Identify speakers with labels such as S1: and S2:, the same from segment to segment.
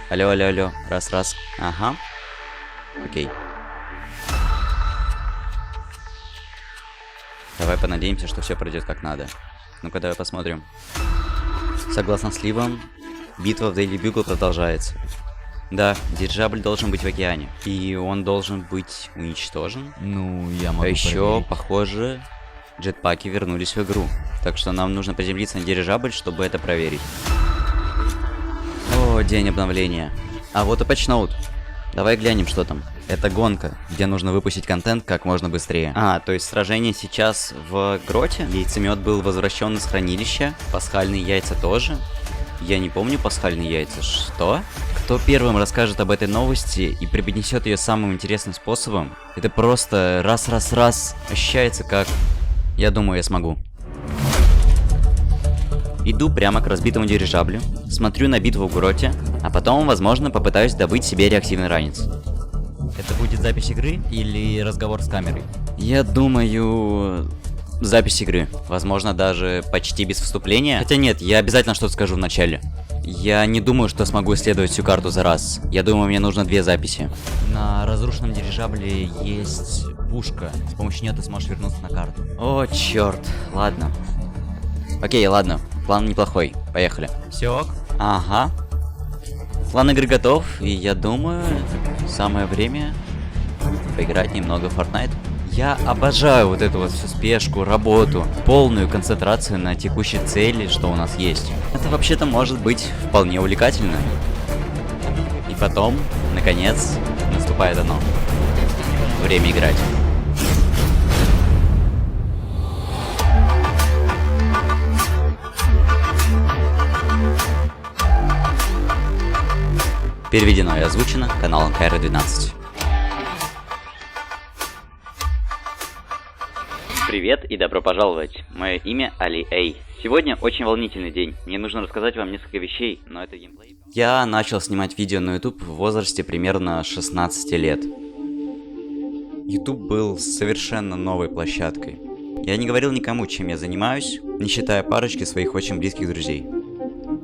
S1: Алло, алло, алло. Раз, раз. Ага. Окей. Давай понадеемся, что все пройдет как надо. Ну-ка, давай посмотрим. Согласно сливам, битва в Daily Bugle продолжается. Да, дирижабль должен быть в океане. И он должен быть уничтожен.
S2: Ну, я могу
S1: А еще,
S2: проверить.
S1: похоже, джетпаки вернулись в игру. Так что нам нужно приземлиться на дирижабль, чтобы это проверить. О, день обновления. А вот и патчноут. Давай глянем, что там. Это гонка, где нужно выпустить контент как можно быстрее. А, то есть сражение сейчас в гроте? Яйцемет был возвращен из хранилища. Пасхальные яйца тоже. Я не помню пасхальные яйца. Что? Кто первым расскажет об этой новости и преподнесет ее самым интересным способом? Это просто раз. Ощущается как... Я думаю, я смогу. Иду прямо к разбитому дирижаблю, смотрю на битву в гроте, а потом, возможно, попытаюсь добыть себе реактивный ранец.
S2: Это будет запись игры или разговор с камерой?
S1: Я думаю... Запись игры. Возможно, даже почти без вступления. Хотя нет, я обязательно что-то скажу в начале. Я не думаю, что смогу исследовать всю карту за раз. Я думаю, мне нужно 2 записи.
S2: На разрушенном дирижабле есть пушка. С помощью нее ты сможешь вернуться на карту.
S1: О, черт. Ладно. Окей, ладно. План неплохой. Поехали.
S2: Все ок?
S1: Ага. План игры готов, и я думаю, самое время поиграть немного в Fortnite. Я обожаю вот эту вот всю спешку, работу, полную концентрацию на текущей цели, что у нас есть. Это вообще-то может быть вполне увлекательно. И потом, наконец, наступает оно. Время играть. Переведено и озвучено каналом KR12. Привет и добро пожаловать. Мое имя Али Эй. Сегодня очень волнительный день. Мне нужно рассказать вам несколько вещей, но это геймплей. Я начал снимать видео на YouTube в возрасте примерно 16 лет. YouTube был совершенно новой площадкой. Я не говорил никому, чем я занимаюсь, не считая парочки своих очень близких друзей.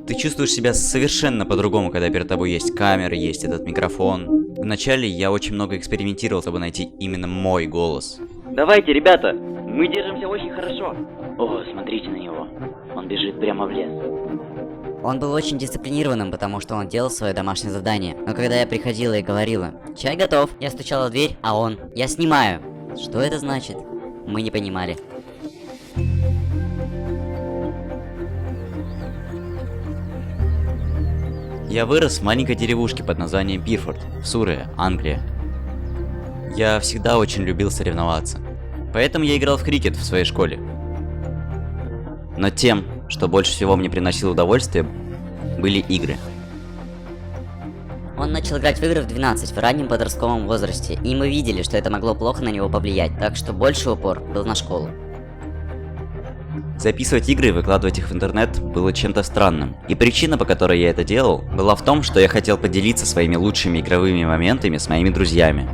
S1: Ты чувствуешь себя совершенно по-другому, когда перед тобой есть камера, есть этот микрофон. Вначале я очень много экспериментировал, чтобы найти именно мой голос. Давайте, ребята, мы держимся очень хорошо. О, смотрите на него. Он бежит прямо в лес.
S3: Он был очень дисциплинированным, потому что он делал свое домашнее задание. Но когда я приходила и говорила: «Чай готов», я стучала в дверь, а он: «Я снимаю». Что это значит? Мы не понимали.
S1: Я вырос в маленькой деревушке под названием Пирфорд, в Суррее, Англия. Я всегда очень любил соревноваться. Поэтому я играл в крикет в своей школе. Но тем, что больше всего мне приносило удовольствие, были игры.
S3: Он начал играть в игры в 12, в раннем подростковом возрасте, и мы видели, что это могло плохо на него повлиять, так что больше упор был на школу.
S1: Записывать игры и выкладывать их в интернет было чем-то странным. И причина, по которой я это делал, была в том, что я хотел поделиться своими лучшими игровыми моментами с моими друзьями.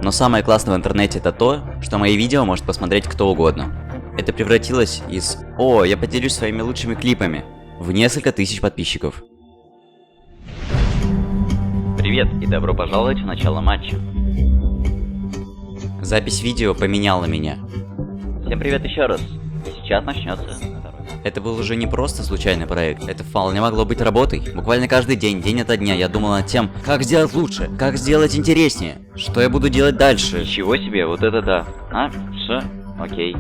S1: Но самое классное в интернете это то, что мои видео может посмотреть кто угодно. Это превратилось из «О, я поделюсь своими лучшими клипами» в несколько тысяч подписчиков. Привет и добро пожаловать в начало матча. Запись видео поменяла меня. Всем привет еще раз. Сейчас начнется. Это был уже не просто случайный проект, это вполне могло быть работой. Буквально каждый день ото дня я думал над тем, как сделать лучше, как сделать интереснее, что я буду делать дальше. Ничего себе, вот это да. Окей.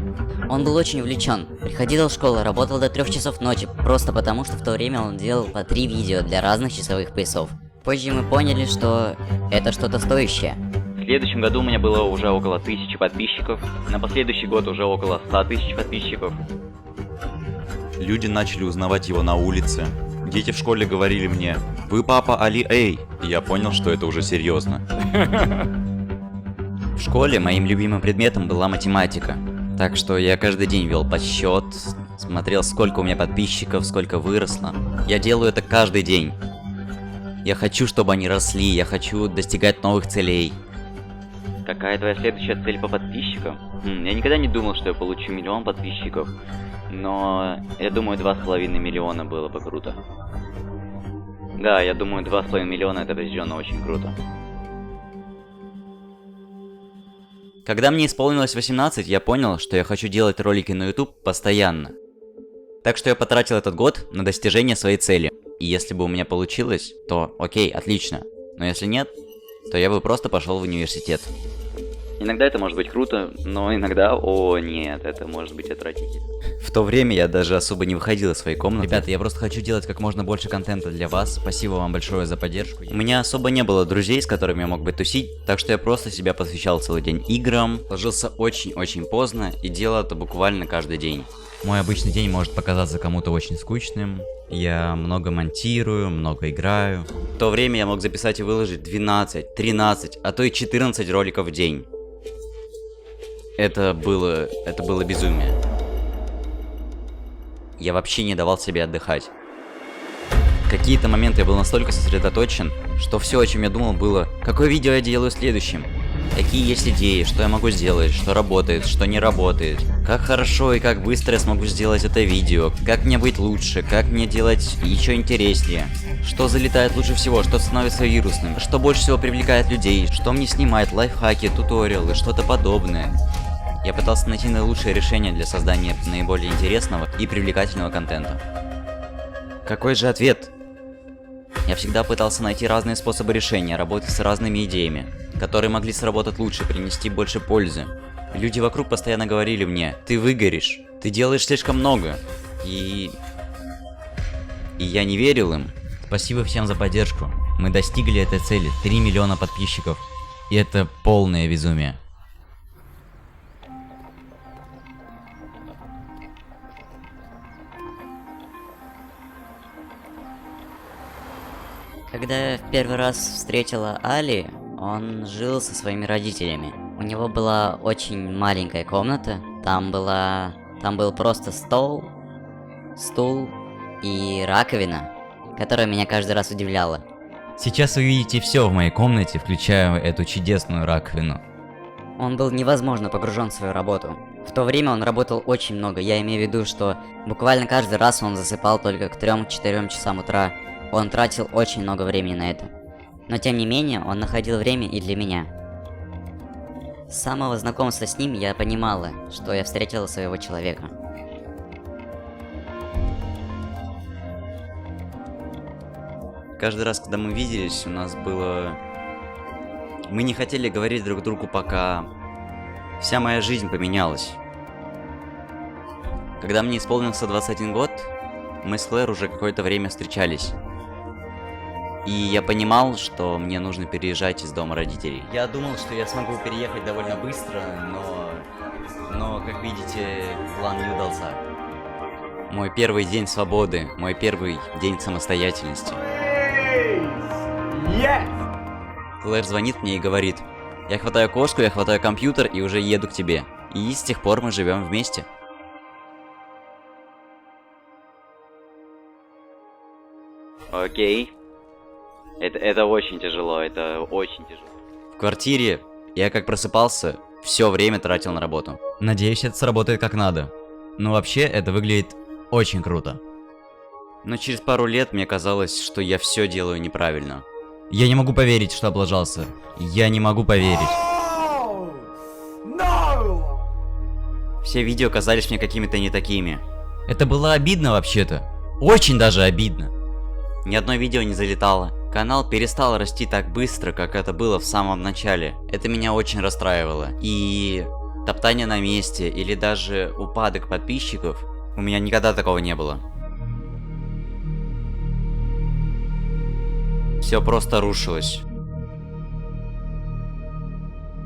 S3: Он был очень увлечен. Приходил в школу, работал до 3 часов ночи, просто потому что в то время он делал по 3 видео для разных часовых поясов. Позже мы поняли, что это что-то стоящее.
S1: В следующем году у меня было уже около 1000 подписчиков, на последующий год уже около 100 тысяч подписчиков. Люди начали узнавать его на улице. Дети в школе говорили мне: «Вы папа Али Эй». И я понял, что это уже серьезно. В школе моим любимым предметом была математика. Так что я каждый день вел подсчет, смотрел, сколько у меня подписчиков, сколько выросло. Я делаю это каждый день. Я хочу, чтобы они росли, я хочу достигать новых целей. Какая твоя следующая цель по подписчикам? Я никогда не думал, что я получу 1 миллион подписчиков. Но я думаю, 2,5 миллиона было бы круто. Да, я думаю, 2,5 миллиона это определенно очень круто. Когда мне исполнилось 18, я понял, что я хочу делать ролики на YouTube постоянно. Так что я потратил этот год на достижение своей цели. И если бы у меня получилось, то окей, отлично. Но если нет, то я бы просто пошел в университет. Иногда это может быть круто, но иногда, о нет, это может быть отвратительно. В то время я даже особо не выходил из своей комнаты.
S2: Ребята, я просто хочу делать как можно больше контента для вас. Спасибо вам большое за поддержку.
S1: У меня особо не было друзей, с которыми я мог бы тусить, так что я просто себя посвящал целый день играм, ложился очень-очень поздно и делал это буквально каждый день.
S2: Мой обычный день может показаться кому-то очень скучным. Я много монтирую, много играю.
S1: В то время я мог записать и выложить 12, 13, а то и 14 роликов в день. Это было безумие. Я вообще не давал себе отдыхать. В какие-то моменты я был настолько сосредоточен, что все, о чем я думал, было, какое видео я делаю следующим, какие есть идеи, что я могу сделать, что работает, что не работает, как хорошо и как быстро я смогу сделать это видео, как мне быть лучше, как мне делать еще интереснее, что залетает лучше всего, что становится вирусным, что больше всего привлекает людей, что мне снимает, лайфхаки, туториалы, что-то подобное. Я пытался найти наилучшее решение для создания наиболее интересного и привлекательного контента. Какой же ответ? Я всегда пытался найти разные способы решения, работать с разными идеями, которые могли сработать лучше, принести больше пользы. Люди вокруг постоянно говорили мне: ты выгоришь, ты делаешь слишком много. И я не верил им.
S2: Спасибо всем за поддержку. Мы достигли этой цели, 3 миллиона подписчиков. И это полное безумие.
S3: Когда я в первый раз встретила Али, он жил со своими родителями. У него была очень маленькая комната. Там был просто стол, стул и раковина, которая меня каждый раз удивляла.
S2: Сейчас вы видите все в моей комнате, включая эту чудесную раковину.
S3: Он был невозможно погружен в свою работу. В то время он работал очень много. Я имею в виду, что буквально каждый раз он засыпал только к 3-4 часам утра. Он тратил очень много времени на это. Но тем не менее, он находил время и для меня. С самого знакомства с ним я понимала, что я встретила своего человека.
S1: Каждый раз, когда мы виделись, у нас было... Мы не хотели говорить друг другу пока... Вся моя жизнь поменялась. Когда мне исполнился 21 год, мы с Клэр уже какое-то время встречались. И я понимал, что мне нужно переезжать из дома родителей. Я думал, что я смогу переехать довольно быстро, но как видите, план не удался. Мой первый день свободы, мой первый день самостоятельности. Клэр звонит мне и говорит: я хватаю кошку, я хватаю компьютер и уже еду к тебе. И с тех пор мы живем вместе. Окей. Это очень тяжело, это очень тяжело. В квартире я как просыпался, все время тратил на работу.
S2: Надеюсь, это сработает как надо. Но вообще, это выглядит очень круто.
S1: Но через пару лет мне казалось, что я все делаю неправильно.
S2: Я не могу поверить, что облажался. Я не могу поверить.
S1: Все видео казались мне какими-то не такими.
S2: Это было обидно вообще-то. Очень даже обидно.
S1: Ни одно видео не залетало. Канал перестал расти так быстро, как это было в самом начале. Это меня очень расстраивало. И топтание на месте или даже упадок подписчиков, у меня никогда такого не было. Все просто рушилось.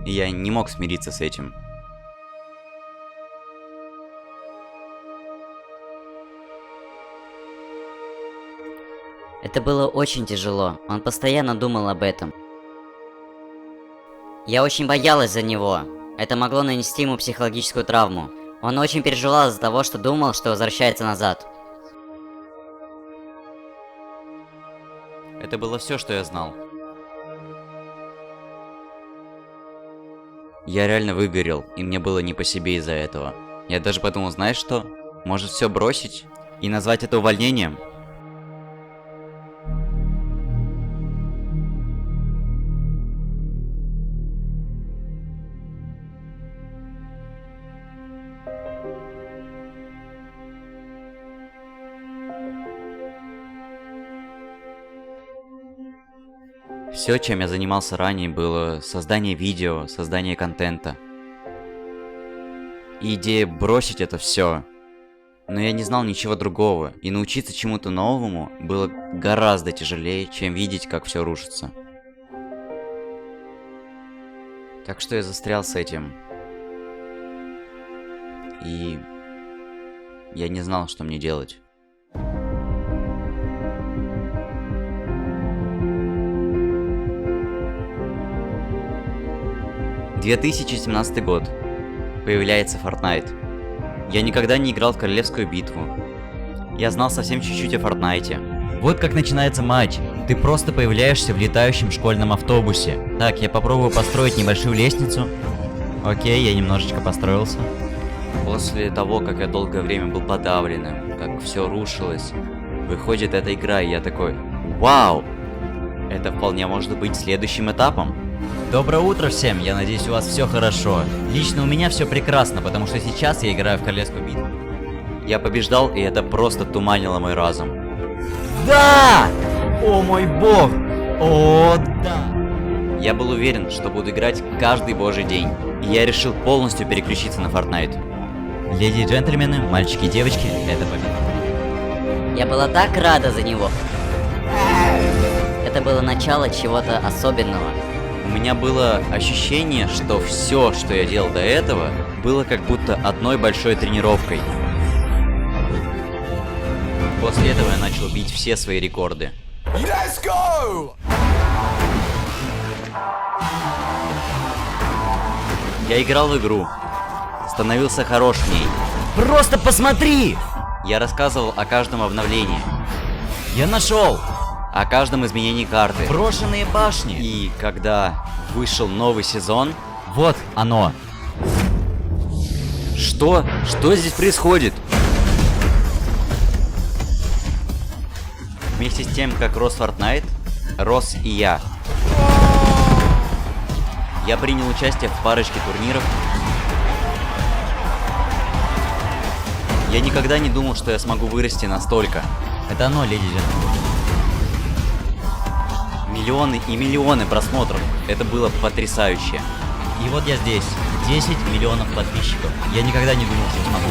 S1: И я не мог смириться с этим.
S3: Это было очень тяжело, он постоянно думал об этом. Я очень боялась за него. Это могло нанести ему психологическую травму. Он очень переживал из-за того, что думал, что возвращается назад.
S1: Это было все, что я знал. Я реально выгорел, и мне было не по себе из-за этого. Я даже подумал, знаешь что? Может все бросить? И назвать это увольнением? Все, чем я занимался ранее, было создание видео, создание контента. И идея бросить это все. Но я не знал ничего другого, и научиться чему-то новому было гораздо тяжелее, чем видеть, как все рушится. Так что я застрял с этим. И я не знал, что мне делать. — 2017 год. Появляется Fortnite. Я никогда не играл в Королевскую битву. Я знал совсем чуть-чуть о Фортнайте.
S2: Вот как начинается матч. Ты просто появляешься в летающем школьном автобусе. Так, я попробую построить небольшую лестницу. Окей, я немножечко построился.
S1: После того, как я долгое время был подавленным, как все рушилось, выходит эта игра, и я такой: вау! Это вполне может быть следующим этапом.
S2: Доброе утро всем, я надеюсь, у вас все хорошо. Лично у меня все прекрасно, потому что сейчас я играю в Королевскую битву.
S1: Я побеждал, и это просто туманило мой разум.
S2: Да! О мой бог! О, да!
S1: Я был уверен, что буду играть каждый божий день, и я решил полностью переключиться на Fortnite.
S2: Леди и джентльмены, мальчики и девочки, это победа.
S3: Я была так рада за него. Это было начало чего-то особенного.
S1: У меня было ощущение, что все, что я делал до этого, было как будто одной большой тренировкой. После этого я начал бить все свои рекорды.
S4: Let's go!
S1: Я играл в игру, становился хорош в ней.
S2: Просто посмотри!
S1: Я рассказывал о каждом обновлении,
S2: Я нашел!
S1: о каждом изменении карты.
S2: Брошенные башни!
S1: И когда вышел новый сезон...
S2: Вот оно!
S1: Что? Что здесь происходит? Вместе с тем, как рос Fortnite, рос и я. Я принял участие в парочке турниров. Я никогда не думал, что я смогу вырасти настолько.
S2: Это оно, леди и джентльмены.
S1: Миллионы и миллионы просмотров. Это было потрясающе.
S2: И вот я здесь. 10 миллионов подписчиков. Я никогда не думал, что смогу.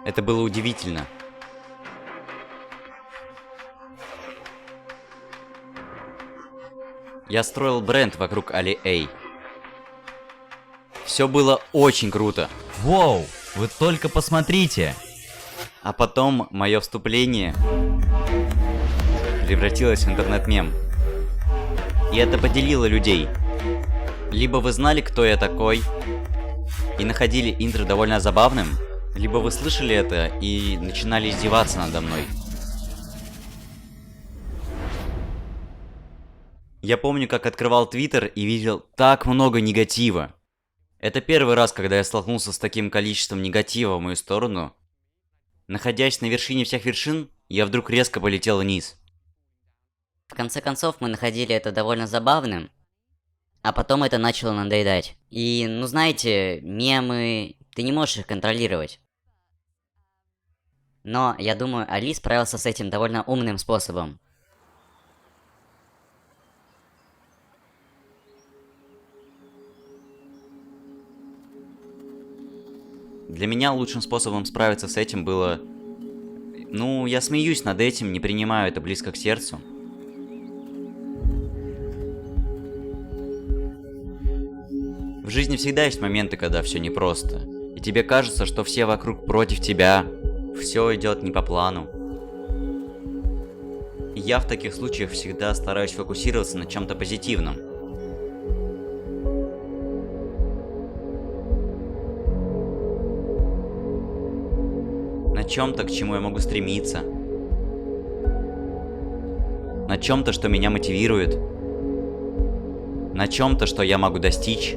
S1: Это было удивительно. Я строил бренд вокруг Али-Эй. Все было очень круто.
S2: Воу! Вы только посмотрите!
S1: А потом мое вступление превратилось в интернет-мем. И это поделило людей. Либо вы знали, кто я такой, и находили интро довольно забавным, либо вы слышали это и начинали издеваться надо мной. Я помню, как открывал Твиттер и видел так много негатива. Это первый раз, когда я столкнулся с таким количеством негатива в мою сторону. Находясь на вершине всех вершин, я вдруг резко полетел вниз.
S3: В конце концов, мы находили это довольно забавным, а потом это начало надоедать. И, ну знаете, мемы, ты не можешь их контролировать. Но, я думаю, Али справился с этим довольно умным способом.
S1: Для меня лучшим способом справиться с этим было... Ну, я смеюсь над этим, не принимаю это близко к сердцу. В жизни всегда есть моменты, когда все непросто. И тебе кажется, что все вокруг против тебя. Все идет не по плану. И я в таких случаях всегда стараюсь фокусироваться на чем-то позитивном. На чем-то, к чему я могу стремиться. На чем-то, что меня мотивирует. На чем-то, что я могу достичь.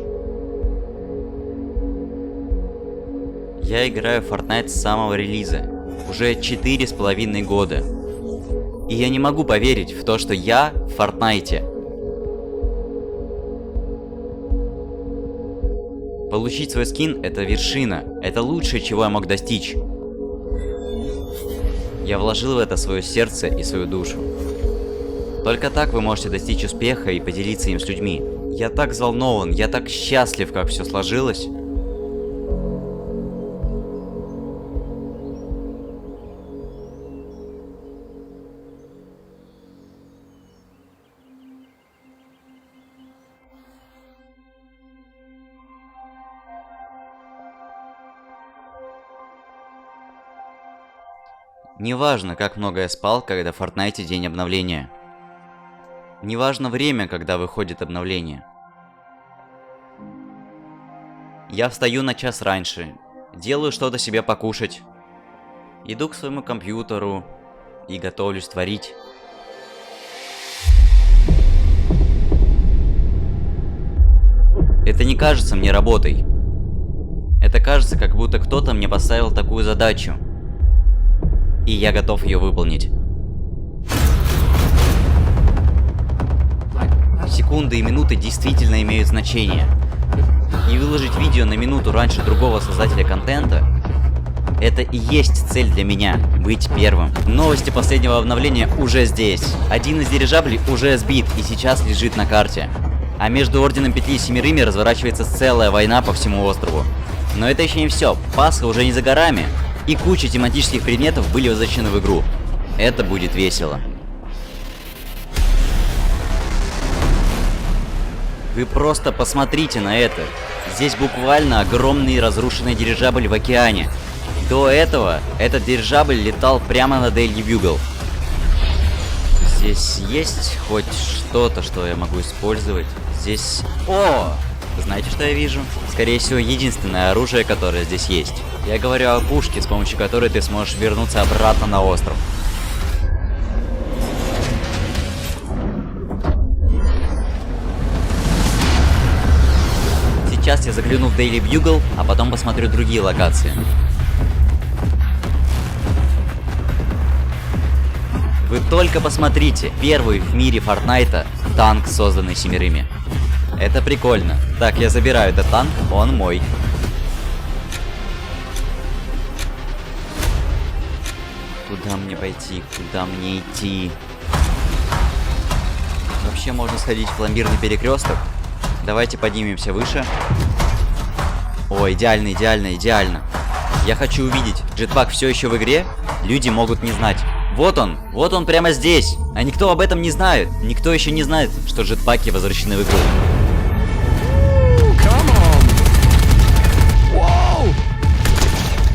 S1: Я играю в Fortnite с самого релиза. Уже 4,5 года. И я не могу поверить в то, что я в Fortnite. Получить свой скин — это вершина. Это лучшее, чего я мог достичь. Я вложил в это свое сердце и свою душу. Только так вы можете достичь успеха и поделиться им с людьми. Я так взволнован, я так счастлив, как все сложилось. Неважно, как много я спал, когда в Fortnite день обновления. Неважно время, когда выходит обновление. Я встаю на час раньше, делаю что-то себе покушать, иду к своему компьютеру и готовлюсь творить. Это не кажется мне работой. Это кажется, как будто кто-то мне поставил такую задачу. И я готов ее выполнить. Секунды и минуты действительно имеют значение. И выложить видео на минуту раньше другого создателя контента — это и есть цель для меня — быть первым. Новости последнего обновления уже здесь. Один из дирижаблей уже сбит и сейчас лежит на карте. А между Орденом Петли и Семерыми разворачивается целая война по всему острову. Но это еще не все. Пасха уже не за горами. И куча тематических предметов были возвращены в игру. Это будет весело. Вы просто посмотрите на это. Здесь буквально огромный разрушенный дирижабль в океане. До этого этот дирижабль летал прямо над Daily Bugle. Здесь есть хоть что-то, что я могу использовать? Здесь... О! Знаете, что я вижу? Скорее всего, единственное оружие, которое здесь есть. Я говорю о пушке, с помощью которой ты сможешь вернуться обратно на остров. Сейчас я загляну в Daily Bugle, а потом посмотрю другие локации. Вы только посмотрите, первый в мире Фортнайта танк, созданный Семерыми. Это прикольно. Так, я забираю этот танк, он мой. Куда мне пойти? Куда мне идти? Вообще можно сходить в пломбирный перекресток. Давайте поднимемся выше. О, идеально, идеально, идеально. Я хочу увидеть, джетпак все еще в игре? Люди могут не знать. Вот он прямо здесь. А никто об этом не знает. Никто еще не знает, что джетпаки возвращены в игру.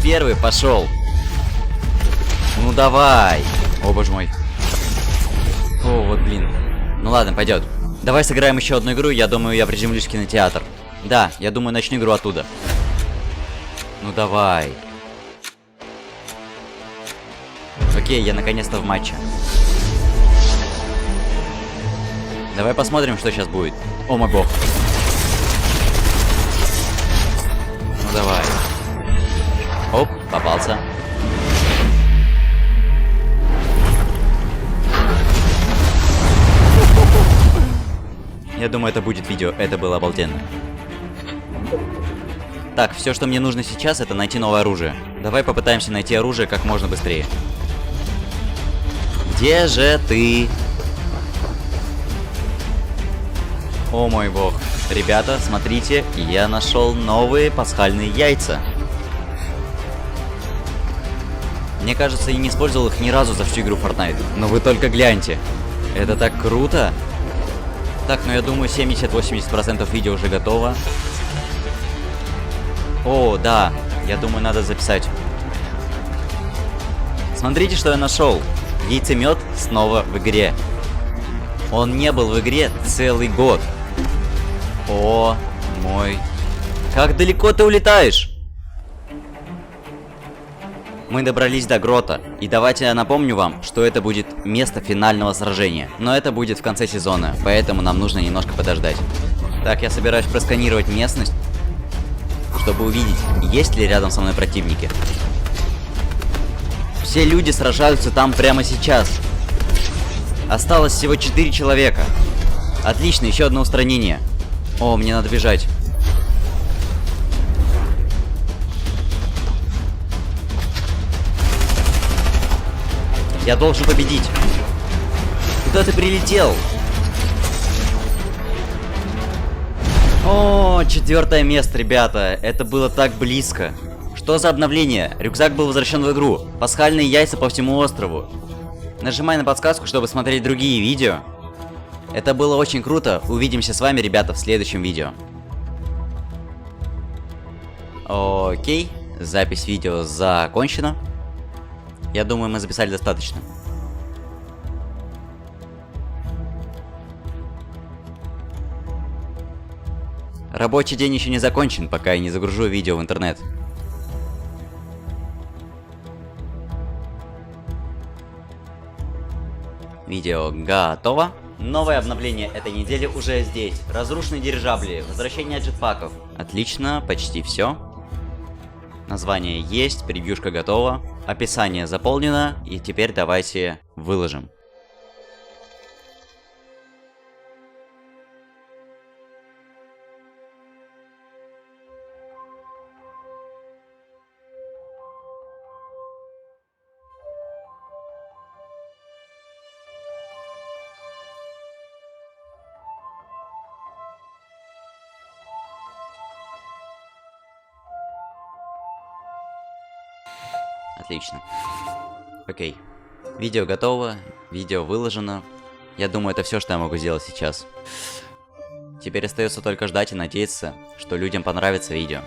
S1: Первый пошел. Ну давай. О, боже мой. О, вот блин. Ну ладно, пойдет. Давай сыграем еще одну игру, я думаю, я приземлюсь в кинотеатр. Да, я думаю, начну игру оттуда. Ну давай. Окей, я наконец-то в матче. Давай посмотрим, что сейчас будет. О мой бог. Ну давай. Оп, попался. Я думаю, это будет видео, это было обалденно. Так, все, что мне нужно сейчас, это найти новое оружие. Давай попытаемся найти оружие как можно быстрее. Где же ты? О мой бог. Ребята, смотрите, я нашел новые пасхальные яйца. Мне кажется, я не использовал их ни разу за всю игру Fortnite. Но вы только гляньте. Это так круто. Так, ну я думаю, 70-80% видео уже готово. О, да. Я думаю, надо записать. Смотрите, что я нашел. Яйцемет снова в игре. Он не был в игре целый год. О, мой. Как далеко ты улетаешь? Мы добрались до грота, и давайте я напомню вам, что это будет место финального сражения. Но это будет в конце сезона, поэтому нам нужно немножко подождать. Так, я собираюсь просканировать местность, чтобы увидеть, есть ли рядом со мной противники. Все люди сражаются там прямо сейчас. Осталось всего 4 человека. Отлично, еще одно устранение. О, мне надо бежать. Я должен победить. Куда ты прилетел? О, 4 место, ребята. Это было так близко. Что за обновление? Рюкзак был возвращен в игру. Пасхальные яйца по всему острову. Нажимай на подсказку, чтобы смотреть другие видео. Это было очень круто. Увидимся с вами, ребята, в следующем видео. Окей. Запись видео закончена. Я думаю, мы записали достаточно. Рабочий день еще не закончен, пока я не загружу видео в интернет. Видео готово. Новое обновление этой недели уже здесь. Разрушенные дирижабли, возвращение джетпаков. Отлично, почти все. Название есть, превьюшка готова, описание заполнено, и теперь давайте выложим. Отлично. Окей. Видео готово, видео выложено. Я думаю, это все, что я могу сделать сейчас. Теперь остается только ждать и надеяться, что людям понравится видео.